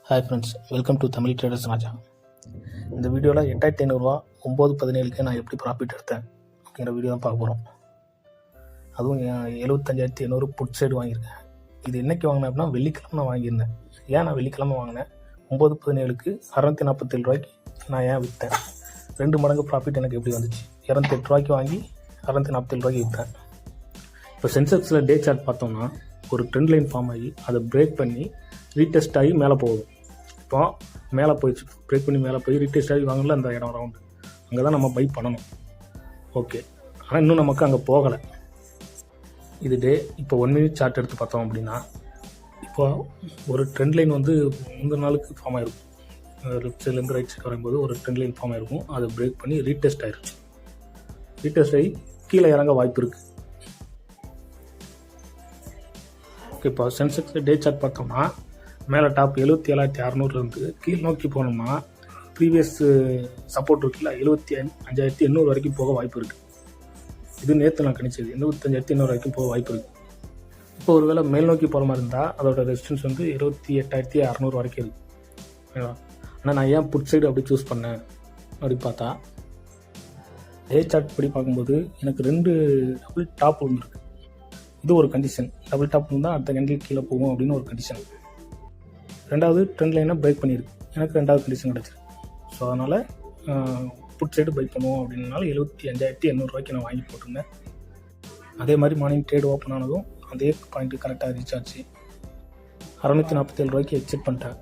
Hi friends, welcome to Tamil traders Raja. இந்த வீடியோவில் 8500 9/17 நான் எப்படி ப்ராஃபிட் எடுத்தேன் அப்படிங்கிற வீடியோ தான் பார்க்க போகிறோம். அதுவும் 75,800 புட் சைடு வாங்கியிருக்கேன். இது என்றைக்கு வாங்கினேன் அப்படின்னா வெள்ளிக்கிழமை நான் வாங்கியிருந்தேன். ஏன் நான் வெள்ளிக்கிழமை வாங்கினேன்? 9/17க்கு 647 நான் ஏன் விற்றேன்? 2 மடங்கு ப்ராஃபிட் எனக்கு எப்படி வந்துச்சு? 208 வாங்கி 647 விற்றேன். இப்போ சென்செக்ஸில் டே சார்ட் பார்த்தோம்னா ஒரு ட்ரெண்ட் லைன் ஃபார்ம் ஆகி அதை பிரேக் பண்ணி ரீடெஸ்ட் ஆகி மேலே போகும். இப்போ மேலே போயிடுச்சு, பிரேக் பண்ணி மேலே போய் ரீடெஸ்ட் ஆகி வாங்கல அந்த இடம் ரவுண்டு, அங்கே தான் நம்ம பை பண்ணணும். ஓகே, ஆனால் இன்னும் நமக்கு அங்கே போகலை. இது டே. இப்போ 1 minute சார்ட் எடுத்து பார்த்தோம் அப்படின்னா இப்போ ஒரு ட்ரெண்ட் லைன் வந்து முந்தின நாளுக்கு ஃபார்ம் ஆகிருக்கும். லெஃப்ட் சைட்லேருந்து ரைட் சைடு வரும்போது ஒரு ட்ரெண்ட் லைன் ஃபார்ம் ஆகிருக்கும். அதை பிரேக் பண்ணி ரீடெஸ்ட் ஆகிருச்சு. ரீடெஸ்ட் ஆகி கீழே இறங்க வாய்ப்பு இருக்குது. ஓகே, இப்போ சென்செக்ஸ் டே சார்ட் பார்த்தோம்னா மேலே டாப் 77,600 இருந்து கீழ் நோக்கி போனோம்னா ப்ரீவியஸ் சப்போர்ட் இருக்குல்ல 75,800 வரைக்கும் போக வாய்ப்பு இருக்குது. இது நேற்று நான் கணிச்சது 75,800 வரைக்கும் போக வாய்ப்பு இருக்குது. இப்போ ஒரு வேளை மேல் நோக்கி போகிற மாதிரி இருந்தால் அதோட ரெசிஸ்டன்ஸ் வந்து 28,600 வரைக்கும் இருக்குது. ஆனால் நான் ஏன் புட் சைடு அப்படி சூஸ் பண்ணேன் அப்படி பார்த்தா டே சார்ட் படி பார்க்கும்போது எனக்கு 2 டபுள் டாப் வந்துருக்கு. இது ஒரு கண்டிஷன். டபுள் டாப் இருந்தால் அடுத்த கேண்டில் கீழே போகும் அப்படின்னு ஒரு கண்டிஷன். 2வது ட்ரெண்ட் லைனை பிரேக் பண்ணியிருக்கு. எனக்கு 2வது கண்டிஷன் கிடச்சிருக்கு. ஸோ அதனால் புட் சைடு பை பண்ணுவோம் அப்படின்னால 75,800 நான் வாங்கி போட்டிருந்தேன். அதே மாதிரி மார்னிங் ட்ரேட் ஓப்பன் ஆனதும் அதே பாயிண்ட்டு கரெக்டாக ரீச் ஆச்சு. 647 எக்ஸிட் பண்ணிட்டேன்.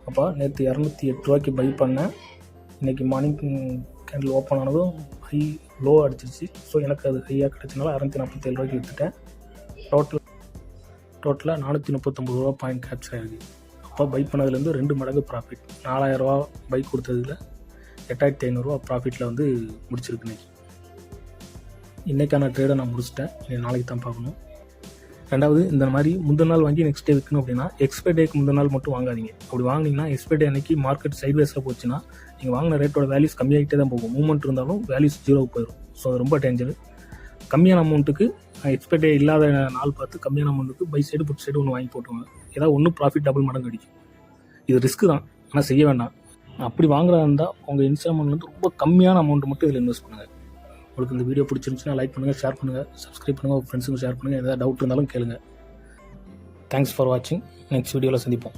அப்போ நேற்று 208 பை பண்ணேன். இன்றைக்கி மார்னிங் கேண்டில் ஓப்பன் ஆனதும் ஹை லோ அடிச்சிருச்சு. ஸோ எனக்கு அது ஹையாக கிடச்சனால 647 விற்றுட்டேன். டோட்டலாக 439 பாயிண்ட் கேப்சர் ஆகிருக்கு. அப்போ பை பண்ணதுலேருந்து 2 மடங்கு ப்ராஃபிட். 4,000 பை கொடுத்ததில் 8,500 ப்ராஃபிட்டில் வந்து முடிச்சிருக்கு. இன்றைக்கான ட்ரேடை நான் முடிச்சிட்டேன். நாளைக்கு தான் பார்க்கணும். 2வது, இந்த மாதிரி முந்தின நாள் வாங்கி நெக்ஸ்ட் டே விற்கணும் அப்படின்னா எக்ஸ்பைரி டேக்கு முந்தின நாள் மட்டும் வாங்காதீங்க. அப்படி வாங்கினீங்கன்னா எக்ஸ்பைரி டே அன்றைக்கி மார்க்கெட் சைட்வேஸில் போச்சுன்னா நீங்கள் வாங்கின ரேட்டோட வேல்யூஸ் கம்மியாகிட்டே தான் போகும். மூவ்மெண்ட் இருந்தாலும் வேல்யூஸ் 0க்கு போயிடும். ஸோ அது ரொம்ப டேஞ்சரு. கம்மியான அமௌண்ட்டுக்கு எக்ஸ்பைரி டே இல்லாத நாள் பார்த்து கம்மியான அமௌண்ட்டுக்கு பை சைடு புட் சைடு ஒன்று வாங்கி போட்டுருவாங்க. ஏதாவது ஒன்று ப்ராஃபிட் டபுள் மடங்கு அடிக்கும். இது ரிஸ்க்கு தான், ஆனால் செய்ய வேண்டாம். அப்படி வாங்குறதா இருந்தால் உங்கள் இன்ஸ்டால்மெண்ட்லேருந்து ரொம்ப கம்மியான அமௌண்ட் மட்டும் இதில் இன்வெஸ்ட் பண்ணுங்கள். உங்களுக்கு இந்த வீடியோ பிடிச்சிருந்துச்சுன்னா லைக் பண்ணுங்கள், ஷேர் பண்ணுங்கள், சப்ஸ்கிரைப் பண்ணுங்கள், உங்கள் ஃப்ரெண்ட்ஸுக்கு ஷேர் பண்ணுங்கள். ஏதாவது டவுட் இருந்தாலும் கேளுங்கள். தேங்க்ஸ் ஃபார் வாட்சிங். நெக்ஸ்ட் வீடியோவில் சந்திப்போம்.